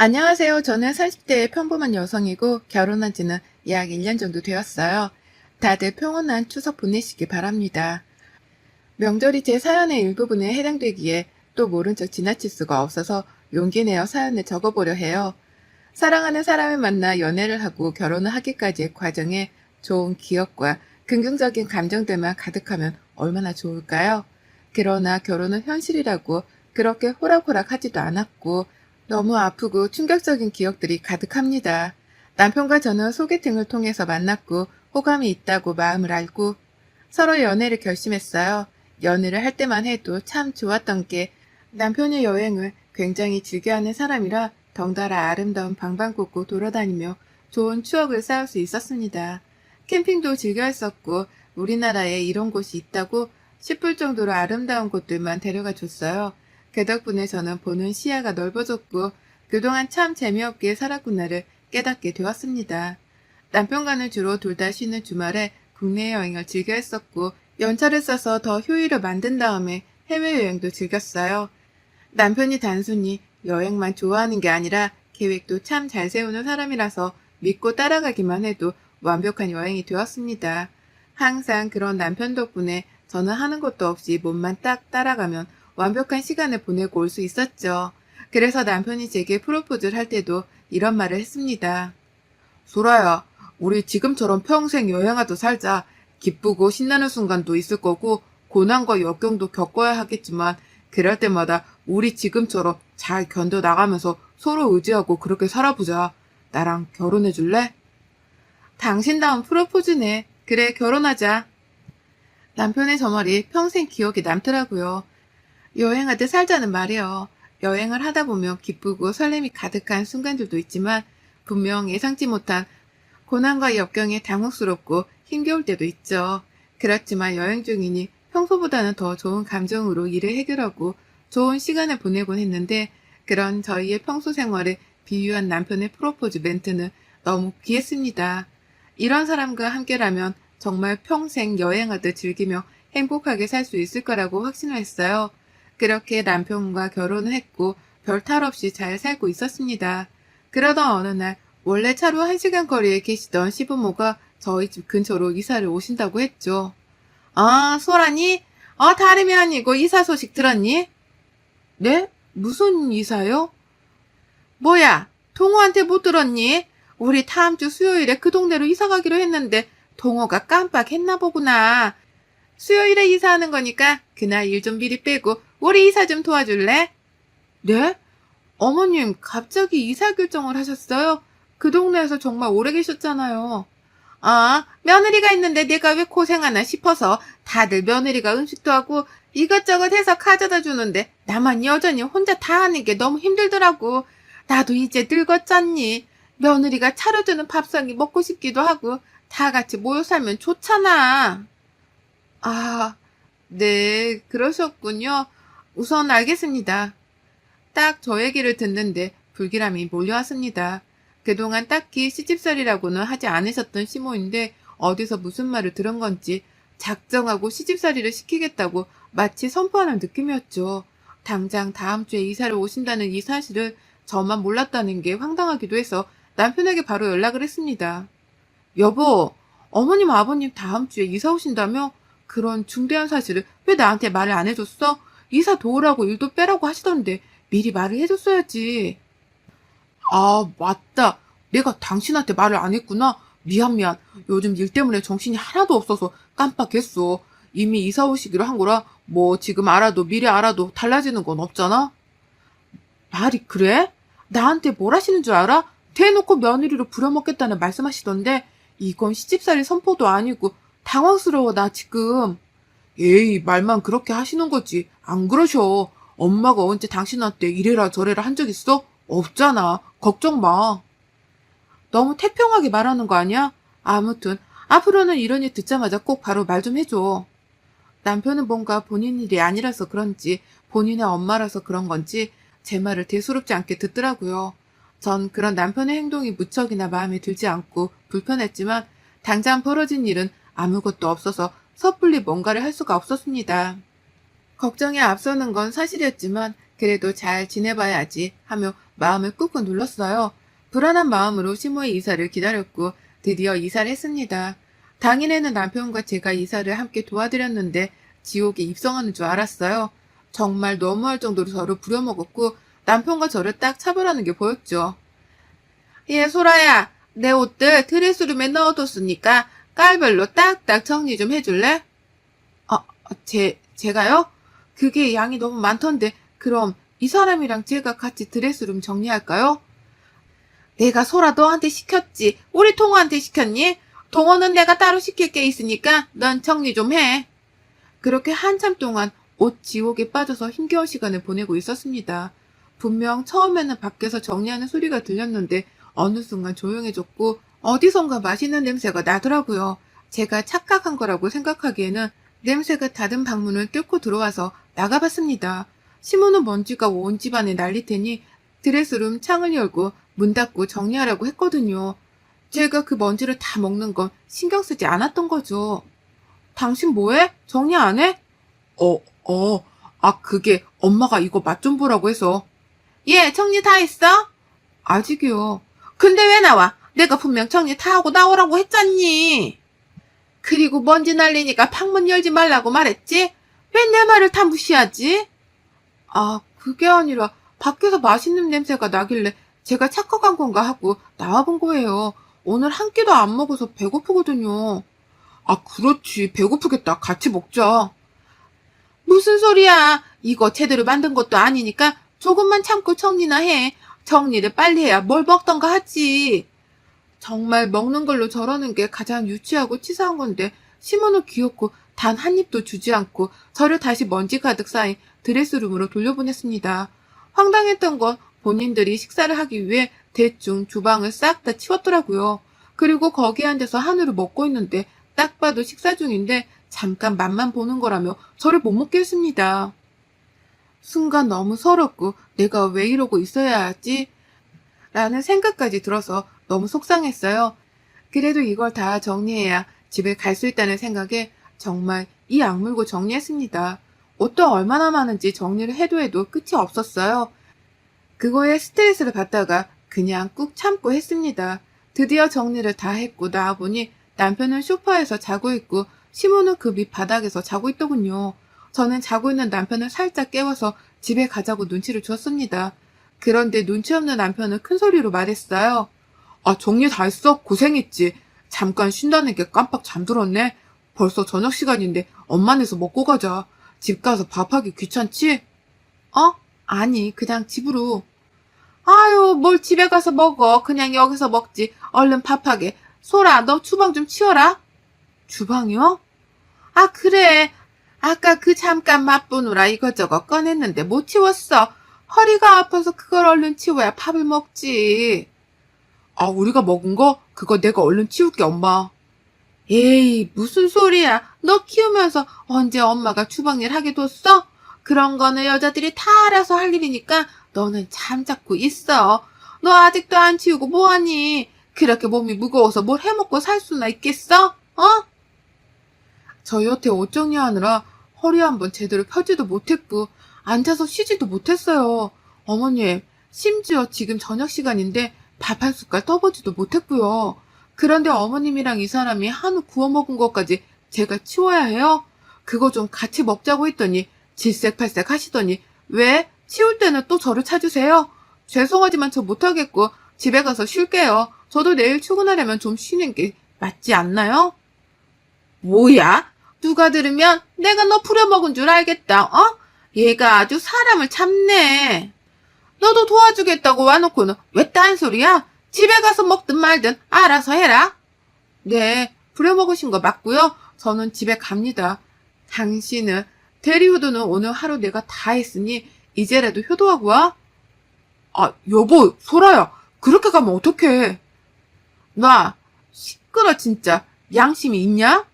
안녕하세요. 저는 40대의 평범한 여성이고 결혼한 지는 약 1년 정도 되었어요. 다들 평온한 추석 보내시기 바랍니다. 명절이 제 사연의 일부분에 해당되기에 또 모른 척 지나칠 수가 없어서 용기 내어 사연을 적어보려 해요. 사랑하는 사람을 만나 연애를 하고 결혼을 하기까지의 과정에 좋은 기억과 긍정적인 감정들만 가득하면 얼마나 좋을까요? 그러나 결혼은 현실이라고 그렇게 호락호락 하지도 않았고 너무 아프고 충격적인 기억들이 가득합니다. 남편과 저는 소개팅을 통해서 만났고 호감이 있다고 마음을 알고 서로 연애를 결심했어요. 연애를 할 때만 해도 참 좋았던 게 남편의 여행을 굉장히 즐겨하는 사람이라 덩달아 아름다운 방방곡곡 돌아다니며 좋은 추억을 쌓을 수 있었습니다. 캠핑도 즐겨 했었고 우리나라에 이런 곳이 있다고 싶을 정도로 아름다운 곳들만 데려가 줬어요. 그 덕분에 저는 보는 시야가 넓어졌고 그동안 참 재미없게 살았구나를 깨닫게 되었습니다. 남편과는 주로 둘 다 쉬는 주말에 국내 여행을 즐겨 했었고 연차를 써서 더 효율을 만든 다음에 해외여행도 즐겼어요. 남편이 단순히 여행만 좋아하는 게 아니라 계획도 참 잘 세우는 사람이라서 믿고 따라가기만 해도 완벽한 여행이 되었습니다. 항상 그런 남편 덕분에 저는 하는 것도 없이 몸만 딱 따라가면 완벽한 시간을 보내고 올 수 있었죠. 그래서 남편이 제게 프로포즈를 할 때도 이런 말을 했습니다. 소라야, 우리 지금처럼 평생 여행하듯 살자. 기쁘고 신나는 순간도 있을 거고 고난과 역경도 겪어야 하겠지만 그럴 때마다 우리 지금처럼 잘 견뎌나가면서 서로 의지하고 그렇게 살아보자. 나랑 결혼해 줄래? 당신다운 프로포즈네. 그래, 결혼하자. 남편의 저 말이 평생 기억에 남더라고요. 여행하듯 살자는 말이요. 여행을 하다 보면 기쁘고 설렘이 가득한 순간들도 있지만 분명 예상치 못한 고난과 역경에 당혹스럽고 힘겨울 때도 있죠. 그렇지만 여행 중이니 평소보다는 더 좋은 감정으로 일을 해결하고 좋은 시간을 보내곤 했는데 그런 저희의 평소 생활을 비유한 남편의 프로포즈 멘트는 너무 귀했습니다. 이런 사람과 함께라면 정말 평생 여행하듯 즐기며 행복하게 살 수 있을 거라고 확신을 했어요. 그렇게 남편과 결혼을 했고 별 탈 없이 잘 살고 있었습니다. 그러던 어느 날 원래 차로 1시간 거리에 계시던 시부모가 저희 집 근처로 이사를 오신다고 했죠. 아, 소라니? 다름이 아니고 이사 소식 들었니? 네? 무슨 이사요? 뭐야, 동호한테 못 들었니? 우리 다음 주 수요일에 그 동네로 이사 가기로 했는데 동호가 깜빡했나 보구나. 수요일에 이사하는 거니까 그날 일 좀 미리 빼고 우리 이사 좀 도와줄래? 네? 어머님 갑자기 이사 결정을 하셨어요? 그 동네에서 정말 오래 계셨잖아요. 며느리가 있는데 내가 왜 고생하나 싶어서 다들 며느리가 음식도 하고 이것저것 해서 가져다 주는데 나만 여전히 혼자 다 하는 게 너무 힘들더라고. 나도 이제 늙었잖니. 며느리가 차려주는 밥상이 먹고 싶기도 하고 다 같이 모여 살면 좋잖아. 아, 네, 그러셨군요. 우선 알겠습니다. 딱 저 얘기를 듣는데 불길함이 몰려왔습니다. 그동안 딱히 시집살이라고는 하지 않으셨던 시모인데 어디서 무슨 말을 들은 건지 작정하고 시집살이를 시키겠다고 마치 선포하는 느낌이었죠. 당장 다음 주에 이사를 오신다는 이 사실을 저만 몰랐다는 게 황당하기도 해서 남편에게 바로 연락을 했습니다. 여보, 어머님 아버님 다음 주에 이사 오신다며? 그런 중대한 사실을 왜 나한테 말을 안 해줬어? 이사 도우라고 일도 빼라고 하시던데 미리 말을 해줬어야지. 아, 맞다. 내가 당신한테 말을 안 했구나. 미안. 요즘 일 때문에 정신이 하나도 없어서 깜빡했어. 이미 이사 오시기로 한 거라 뭐 지금 알아도 미리 알아도 달라지는 건 없잖아. 말이 그래? 나한테 뭘 하시는 줄 알아? 대놓고 며느리로 부려먹겠다는 말씀하시던데 이건 시집살이 선포도 아니고 당황스러워 나 지금. 에이, 말만 그렇게 하시는 거지. 안 그러셔. 엄마가 언제 당신한테 이래라 저래라 한 적 있어? 없잖아. 걱정 마. 너무 태평하게 말하는 거 아니야? 아무튼 앞으로는 이런 일 듣자마자 꼭 바로 말 좀 해줘. 남편은 뭔가 본인 일이 아니라서 그런지 본인의 엄마라서 그런 건지 제 말을 대수롭지 않게 듣더라고요. 전 그런 남편의 행동이 무척이나 마음에 들지 않고 불편했지만 당장 벌어진 일은 아무것도 없어서 섣불리 뭔가를 할 수가 없었습니다. 걱정에 앞서는 건 사실이었지만 그래도 잘 지내봐야지 하며 마음을 꾹꾹 눌렀어요. 불안한 마음으로 시모의 이사를 기다렸고 드디어 이사를 했습니다. 당일에는 남편과 제가 이사를 함께 도와드렸는데 지옥에 입성하는 줄 알았어요. 정말 너무할 정도로 저를 부려먹었고 남편과 저를 딱 차별하는 게 보였죠. 예, 소라야. 내 옷들 드레스룸에 넣어뒀으니까 깔별로 딱딱 정리 좀 해줄래? 제가요? 그게 양이 너무 많던데 그럼 이 사람이랑 제가 같이 드레스룸 정리할까요? 내가 소라 너한테 시켰지. 우리 동호한테 시켰니? 동호는 내가 따로 시킬 게 있으니까 넌 정리 좀 해. 그렇게 한참 동안 옷 지옥에 빠져서 힘겨운 시간을 보내고 있었습니다. 분명 처음에는 밖에서 정리하는 소리가 들렸는데 어느 순간 조용해졌고 어디선가 맛있는 냄새가 나더라고요. 제가 착각한 거라고 생각하기에는 냄새가 닫은 방문을 뚫고 들어와서 나가봤습니다. 시모는 먼지가 온 집안에 날릴 테니 드레스룸 창을 열고 문 닫고 정리하라고 했거든요. 제가 그 먼지를 다 먹는 건 신경 쓰지 않았던 거죠. 당신 뭐해? 정리 안 해? 그게 엄마가 이거 맛 좀 보라고 해서. 예, 정리 다 했어? 아직이요. 근데 왜 나와? 내가 분명 정리 다 하고 나오라고 했잖니. 그리고 먼지 날리니까 방문 열지 말라고 말했지? 왜 내 말을 다 무시하지? 그게 아니라 밖에서 맛있는 냄새가 나길래 제가 착각한 건가 하고 나와본 거예요. 오늘 한 끼도 안 먹어서 배고프거든요. 그렇지. 배고프겠다. 같이 먹자. 무슨 소리야. 이거 제대로 만든 것도 아니니까 조금만 참고 정리나 해. 정리를 빨리 해야 뭘 먹던가 하지. 정말 먹는 걸로 저러는 게 가장 유치하고 치사한 건데 시모는 귀엽고 단 한 입도 주지 않고 저를 다시 먼지 가득 쌓인 드레스룸으로 돌려보냈습니다. 황당했던 건 본인들이 식사를 하기 위해 대충 주방을 싹 다 치웠더라고요. 그리고 거기에 앉아서 한우를 먹고 있는데 딱 봐도 식사 중인데 잠깐 맛만 보는 거라며 저를 못 먹게 했습니다. 순간 너무 서럽고 내가 왜 이러고 있어야 하지? 라는 생각까지 들어서 너무 속상했어요. 그래도 이걸 다 정리해야 집에 갈 수 있다는 생각에 정말 이 악물고 정리했습니다. 옷도 얼마나 많은지 정리를 해도 끝이 없었어요. 그거에 스트레스를 받다가 그냥 꾹 참고 했습니다. 드디어 정리를 다 했고 나와보니 남편은 소파에서 자고 있고 시모는 그 밑바닥에서 자고 있더군요. 저는 자고 있는 남편을 살짝 깨워서 집에 가자고 눈치를 줬습니다. 그런데 눈치 없는 남편은 큰 소리로 말했어요. 정리 다 했어? 고생했지. 잠깐 쉰다는 게 깜빡 잠들었네. 벌써 저녁 시간인데 엄마네서 먹고 가자. 집 가서 밥하기 귀찮지? 아니, 그냥 집으로. 아유, 뭘 집에 가서 먹어. 그냥 여기서 먹지. 얼른 밥하게. 소라, 너 주방 좀 치워라. 주방이요? 그래. 아까 그 잠깐 맛보느라 이것저것 꺼냈는데 못 치웠어. 허리가 아파서 그걸 얼른 치워야 밥을 먹지. 우리가 먹은 거? 그거 내가 얼른 치울게, 엄마. 에이, 무슨 소리야. 너 키우면서 언제 엄마가 주방일 하게 뒀어? 그런 거는 여자들이 다 알아서 할 일이니까 너는 잠자고 있어. 너 아직도 안 치우고 뭐하니? 그렇게 몸이 무거워서 뭘 해먹고 살 수나 있겠어? 저 여태 옷 정리하느라 허리 한번 제대로 펴지도 못했고 앉아서 쉬지도 못했어요. 어머님, 심지어 지금 저녁 시간인데 밥 한 숟갈 떠보지도 못했고요. 그런데 어머님이랑 이 사람이 한우 구워 먹은 것까지 제가 치워야 해요? 그거 좀 같이 먹자고 했더니 질색팔색 하시더니 왜? 치울 때는 또 저를 찾으세요? 죄송하지만 저 못하겠고 집에 가서 쉴게요. 저도 내일 출근하려면 좀 쉬는 게 맞지 않나요? 뭐야? 누가 들으면 내가 너 부려먹은 줄 알겠다. 얘가 아주 사람을 참네. 너도 도와주겠다고 와놓고는 왜 딴소리야? 집에 가서 먹든 말든 알아서 해라. 네, 부려먹으신 거 맞고요. 저는 집에 갑니다. 당신은 대리효도는 오늘 하루 내가 다 했으니 이제라도 효도하고 와. 여보, 소라야. 그렇게 가면 어떡해. 나 시끄러 진짜. 양심이 있냐?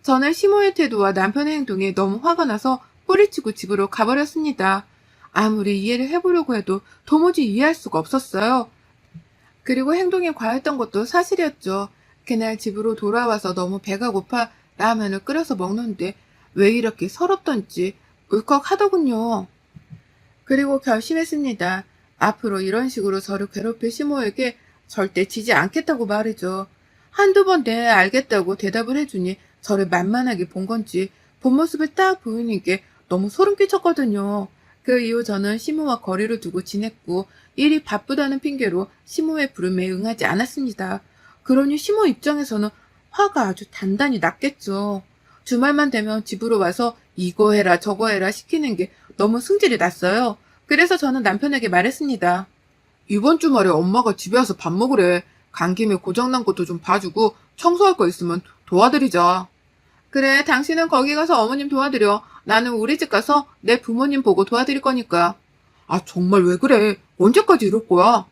저는 시모의 태도와 남편의 행동에 너무 화가 나서 뿌리치고 집으로 가버렸습니다. 아무리 이해를 해보려고 해도 도무지 이해할 수가 없었어요. 그리고 행동이 과했던 것도 사실이었죠. 그날 집으로 돌아와서 너무 배가 고파 라면을 끓여서 먹는데 왜 이렇게 서럽던지 울컥하더군요. 그리고 결심했습니다. 앞으로 이런 식으로 저를 괴롭힐 시모에게 절대 지지 않겠다고 말이죠. 한두 번 네, 알겠다고 대답을 해주니 저를 만만하게 본 건지 본 모습을 딱 보이는 게 너무 소름 끼쳤거든요. 그 이후 저는 시모와 거리를 두고 지냈고 일이 바쁘다는 핑계로 시모의 부름에 응하지 않았습니다. 그러니 시모 입장에서는 화가 아주 단단히 났겠죠. 주말만 되면 집으로 와서 이거 해라 저거 해라 시키는 게 너무 승질이 났어요. 그래서 저는 남편에게 말했습니다. 이번 주말에 엄마가 집에 와서 밥 먹으래. 간 김에 고장난 것도 좀 봐주고 청소할 거 있으면 도와드리자. 그래, 당신은 거기 가서 어머님 도와드려. 나는 우리 집 가서 내 부모님 보고 도와드릴 거니까. 아, 정말 왜 그래? 언제까지 이럴 거야?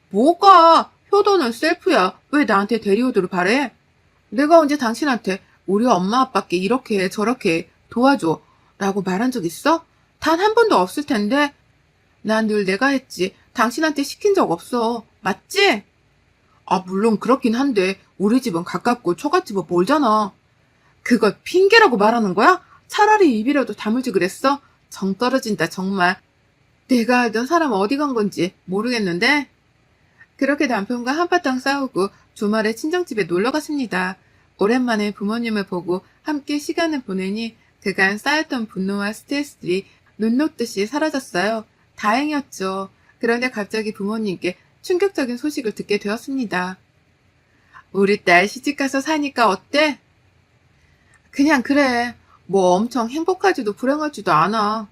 뭐가? 효도는 셀프야. 왜 나한테 대리효도를 바래? 내가 언제 당신한테 우리 엄마 아빠께 이렇게 해, 저렇게 해, 도와줘 라고 말한 적 있어? 단 한 번도 없을 텐데. 난 늘 내가 했지. 당신한테 시킨 적 없어. 맞지? 아, 물론 그렇긴 한데 우리 집은 가깝고 처갓집은 멀잖아. 그걸 핑계라고 말하는 거야? 차라리 입이라도 다물지 그랬어? 정 떨어진다 정말. 내가 알던 사람 어디 간 건지 모르겠는데. 그렇게 남편과 한바탕 싸우고 주말에 친정집에 놀러 갔습니다. 오랜만에 부모님을 보고 함께 시간을 보내니 그간 쌓였던 분노와 스트레스들이 눈 녹듯이 사라졌어요. 다행이었죠. 그런데 갑자기 부모님께 충격적인 소식을 듣게 되었습니다. 우리 딸 시집가서 사니까 어때? 그냥 그래. 뭐 엄청 행복하지도 불행하지도 않아.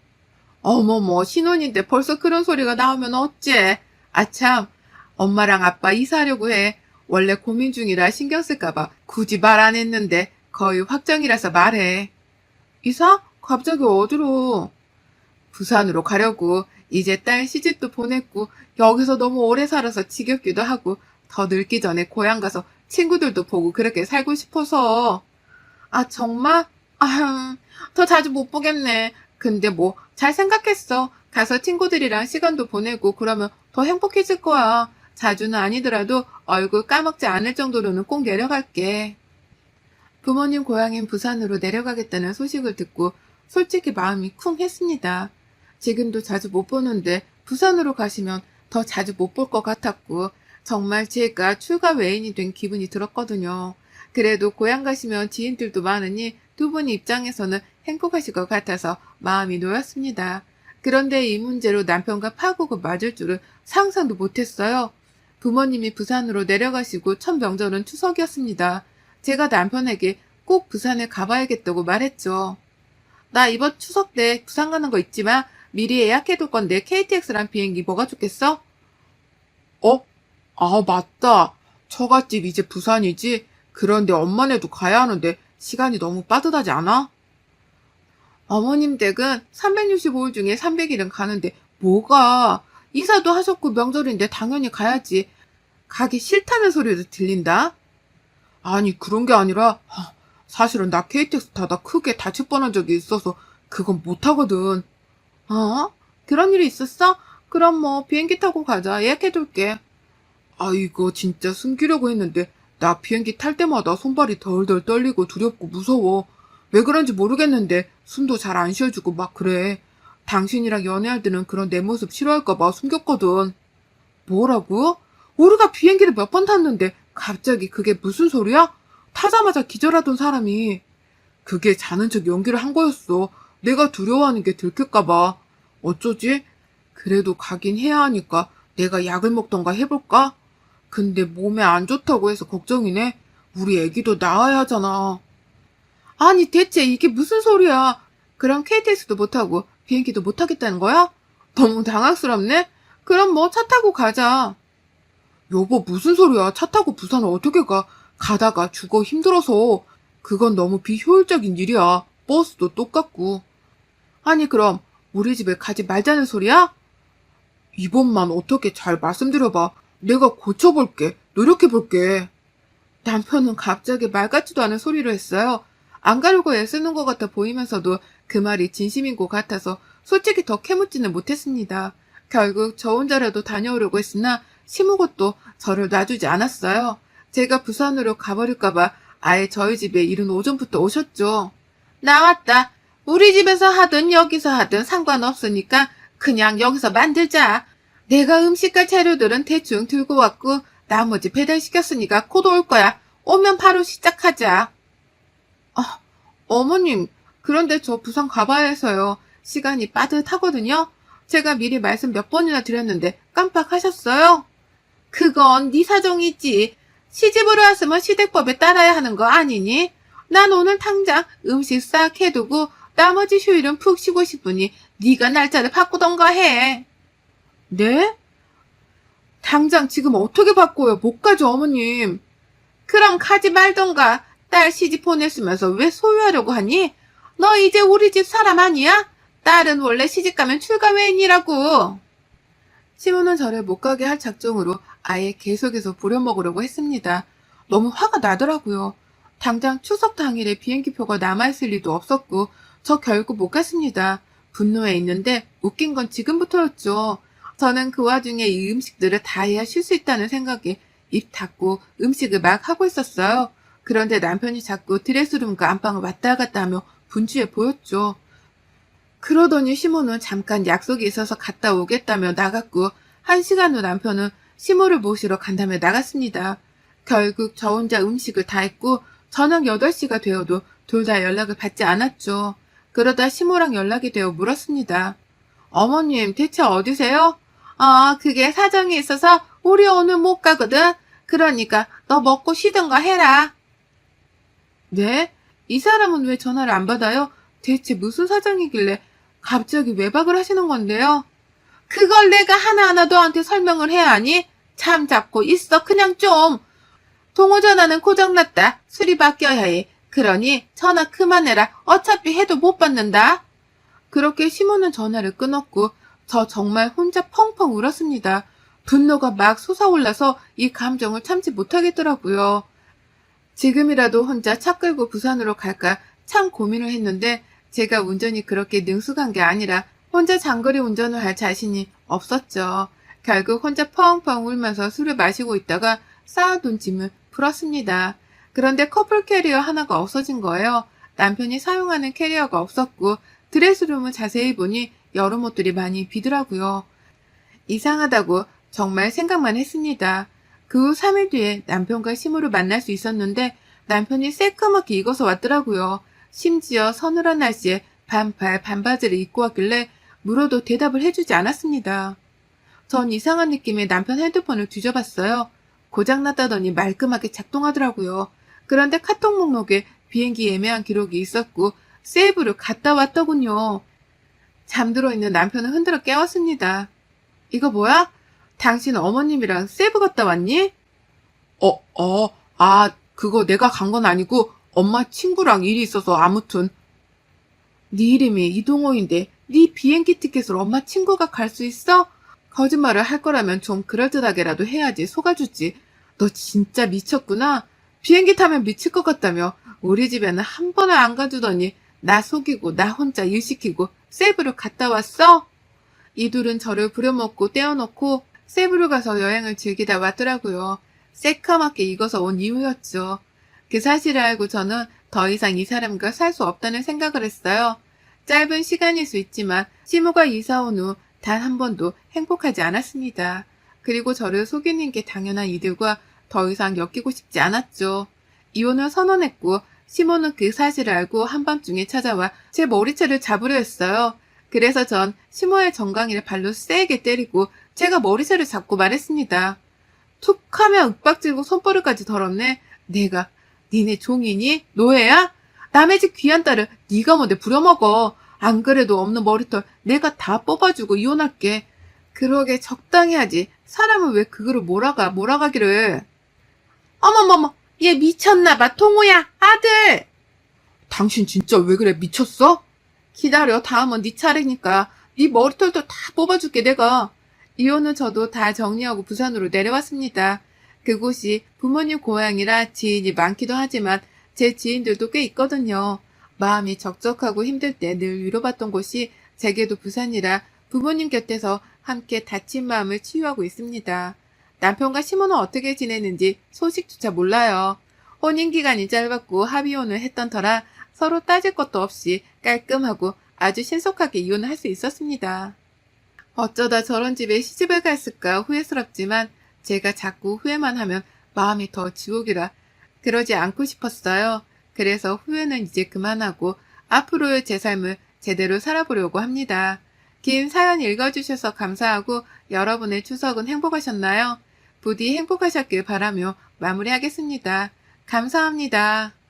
어머머, 신혼인데 벌써 그런 소리가 나오면 어째? 아참, 엄마랑 아빠 이사하려고 해. 원래 고민 중이라 신경 쓸까봐 굳이 말 안 했는데 거의 확정이라서 말해. 이사? 갑자기 어디로? 부산으로 가려고. 이제 딸 시집도 보냈고 여기서 너무 오래 살아서 지겹기도 하고 더 늙기 전에 고향 가서 친구들도 보고 그렇게 살고 싶어서. 아, 정말? 아휴, 더 자주 못 보겠네. 근데 뭐 잘 생각했어. 가서 친구들이랑 시간도 보내고 그러면 더 행복해질 거야. 자주는 아니더라도 얼굴 까먹지 않을 정도로는 꼭 내려갈게. 부모님 고향인 부산으로 내려가겠다는 소식을 듣고 솔직히 마음이 쿵 했습니다. 지금도 자주 못 보는데 부산으로 가시면 더 자주 못 볼 것 같았고 정말 제가 출가 외인이 된 기분이 들었거든요. 그래도 고향 가시면 지인들도 많으니 두 분 입장에서는 행복하실 것 같아서 마음이 놓였습니다. 그런데 이 문제로 남편과 파국을 맞을 줄은 상상도 못했어요. 부모님이 부산으로 내려가시고 첫 명절은 추석이었습니다. 제가 남편에게 꼭 부산에 가봐야겠다고 말했죠. 나 이번 추석 때 부산 가는 거 있지만 미리 예약해둘 건데 KTX랑 비행기 뭐가 좋겠어? 어? 아, 맞다. 처갓집 이제 부산이지? 그런데 엄마네도 가야 하는데 시간이 너무 빠듯하지 않아? 어머님 댁은 365일 중에 300일은 가는데 뭐가? 이사도 하셨고 명절인데 당연히 가야지. 가기 싫다는 소리도 들린다? 아니, 그런 게 아니라 사실은 나 KTX 타다 크게 다칠 뻔한 적이 있어서 그건 못하거든. 어? 그런 일이 있었어? 그럼 뭐 비행기 타고 가자. 예약해둘게. 아, 이거 진짜 숨기려고 했는데 나 비행기 탈 때마다 손발이 덜덜 떨리고 두렵고 무서워. 왜 그런지 모르겠는데 숨도 잘 안 쉬어주고 막 그래. 당신이랑 연애할 때는 그런 내 모습 싫어할까봐 숨겼거든. 뭐라고? 우리가 비행기를 몇 번 탔는데 갑자기 그게 무슨 소리야? 타자마자 기절하던 사람이. 그게 자는 척 연기를 한 거였어. 내가 두려워하는 게 들킬까봐. 어쩌지? 그래도 가긴 해야 하니까 내가 약을 먹던가 해볼까? 근데 몸에 안 좋다고 해서 걱정이네. 우리 애기도 낳아야 하잖아. 아니, 대체 이게 무슨 소리야? 그럼 KTX도 못 타고 비행기도 못 타겠다는 거야? 너무 당황스럽네? 그럼 뭐 차 타고 가자. 여보, 무슨 소리야? 차 타고 부산을 어떻게 가? 가다가 죽어 힘들어서. 그건 너무 비효율적인 일이야. 버스도 똑같고. 아니, 그럼 우리 집에 가지 말자는 소리야? 이번만 어떻게 잘 말씀드려봐. 내가 고쳐볼게. 노력해볼게. 남편은 갑자기 말 같지도 않은 소리를 했어요. 안 가려고 애쓰는 것 같아 보이면서도 그 말이 진심인 것 같아서 솔직히 더 캐묻지는 못했습니다. 결국 저 혼자라도 다녀오려고 했으나 시무것도 저를 놔주지 않았어요. 제가 부산으로 가버릴까봐 아예 저희 집에 이른 오전부터 오셨죠. 나왔다. 우리 집에서 하든 여기서 하든 상관없으니까 그냥 여기서 만들자. 내가 음식과 재료들은 대충 들고 왔고 나머지 배달시켰으니까 곧 올 거야. 오면 바로 시작하자. 아, 어머님, 그런데 저 부산 가봐야 해서요. 시간이 빠듯하거든요. 제가 미리 말씀 몇 번이나 드렸는데 깜빡하셨어요? 그건 네 사정이지. 시집으로 왔으면 시댁법에 따라야 하는 거 아니니? 난 오늘 당장 음식 싹 해두고 나머지 휴일은 푹 쉬고 싶으니 네가 날짜를 바꾸던가 해. 네? 당장 지금 어떻게 바꿔요? 못 가죠, 어머님. 그럼 가지 말던가. 딸 시집 보냈으면서 왜 소유하려고 하니? 너 이제 우리 집 사람 아니야? 딸은 원래 시집 가면 출가 외인이라고. 시모는 저를 못 가게 할 작정으로 아예 계속해서 부려먹으려고 했습니다. 너무 화가 나더라고요. 당장 추석 당일에 비행기표가 남아있을 리도 없었고 저 결국 못 갔습니다. 분노해 있는데 웃긴 건 지금부터였죠. 저는 그 와중에 이 음식들을 다 해야 쉴 수 있다는 생각에 입 닫고 음식을 막 하고 있었어요. 그런데 남편이 자꾸 드레스룸과 안방을 왔다 갔다 하며 분주해 보였죠. 그러더니 시모는 잠깐 약속이 있어서 갔다 오겠다며 나갔고 1시간 후 남편은 시모를 모시러 간다며 나갔습니다. 결국 저 혼자 음식을 다 했고 저녁 8시가 되어도 둘 다 연락을 받지 않았죠. 그러다 시모랑 연락이 되어 물었습니다. 어머님 대체 어디세요? 그게 사정이 있어서 우리 오늘 못 가거든. 그러니까 너 먹고 쉬든가 해라. 네? 이 사람은 왜 전화를 안 받아요? 대체 무슨 사정이길래 갑자기 외박을 하시는 건데요? 그걸 내가 하나하나 너한테 설명을 해야 하니? 참 잡고 있어 그냥 좀. 동호전화는 고장났다. 수리 바뀌어야 해. 그러니 전화 그만해라. 어차피 해도 못 받는다. 그렇게 시모는 전화를 끊었고 저 정말 혼자 펑펑 울었습니다. 분노가 막 솟아올라서 이 감정을 참지 못하겠더라고요. 지금이라도 혼자 차 끌고 부산으로 갈까 참 고민을 했는데 제가 운전이 그렇게 능숙한 게 아니라 혼자 장거리 운전을 할 자신이 없었죠. 결국 혼자 펑펑 울면서 술을 마시고 있다가 쌓아둔 짐을 풀었습니다. 그런데 커플 캐리어 하나가 없어진 거예요. 남편이 사용하는 캐리어가 없었고 드레스룸을 자세히 보니 여름 옷들이 많이 비더라고요. 이상하다고 정말 생각만 했습니다. 그 후 3일 뒤에 남편과 시모를 만날 수 있었는데 남편이 새까맣게 익어서 왔더라고요. 심지어 서늘한 날씨에 반팔 반바지를 입고 왔길래 물어도 대답을 해주지 않았습니다. 전 이상한 느낌에 남편 핸드폰을 뒤져봤어요. 고장났다더니 말끔하게 작동하더라고요. 그런데 카톡 목록에 비행기 예매한 기록이 있었고 세이브를 갔다 왔더군요. 잠들어 있는 남편을 흔들어 깨웠습니다. 이거 뭐야? 당신 어머님이랑 세이브 갔다 왔니? 그거 내가 간 건 아니고 엄마 친구랑 일이 있어서 아무튼. 네 이름이 이동호인데 네 비행기 티켓을 엄마 친구가 갈 수 있어? 거짓말을 할 거라면 좀 그럴듯하게라도 해야지 속아주지. 너 진짜 미쳤구나. 비행기 타면 미칠 것 같다며 우리 집에는 한 번을 안 가주더니 나 속이고 나 혼자 일 시키고 세이브를 갔다 왔어? 이 둘은 저를 부려먹고 떼어놓고 세부로 가서 여행을 즐기다 왔더라고요. 새까맣게 익어서 온 이유였죠. 그 사실을 알고 저는 더 이상 이 사람과 살 수 없다는 생각을 했어요. 짧은 시간일 수 있지만 시모가 이사 온 후 단 한 번도 행복하지 않았습니다. 그리고 저를 속이는 게 당연한 이들과 더 이상 엮이고 싶지 않았죠. 이혼을 선언했고 시모는 그 사실을 알고 한밤중에 찾아와 제 머리채를 잡으려 했어요. 그래서 전 시모의 정강이를 발로 세게 때리고 제가 머리채를 잡고 말했습니다. 툭 하면 윽박지르고 손버릇까지 더럽네. 내가 니네 종이니? 노예야? 남의 집 귀한 딸을 네가 뭔데 부려먹어. 안 그래도 없는 머리털 내가 다 뽑아주고 이혼할게. 그러게 적당히 하지. 사람은 왜 그거를 몰아가기를. 어머머머, 얘 미쳤나봐. 동호야, 아들. 당신 진짜 왜 그래? 미쳤어? 기다려. 다음은 네 차례니까. 네 머리털도 다 뽑아줄게 내가. 이혼은 저도 다 정리하고 부산으로 내려왔습니다. 그곳이 부모님 고향이라 지인이 많기도 하지만 제 지인들도 꽤 있거든요. 마음이 적적하고 힘들 때 늘 위로받던 곳이 제게도 부산이라 부모님 곁에서 함께 다친 마음을 치유하고 있습니다. 남편과 시모는 어떻게 지내는지 소식조차 몰라요. 혼인기간이 짧았고 합의혼을 했던 터라 서로 따질 것도 없이 깔끔하고 아주 신속하게 이혼을 할 수 있었습니다. 어쩌다 저런 집에 시집을 갔을까 후회스럽지만 제가 자꾸 후회만 하면 마음이 더 지옥이라 그러지 않고 싶었어요. 그래서 후회는 이제 그만하고 앞으로의 제 삶을 제대로 살아보려고 합니다. 긴 사연 읽어주셔서 감사하고 여러분의 추석은 행복하셨나요? 부디 행복하셨길 바라며 마무리하겠습니다. 감사합니다.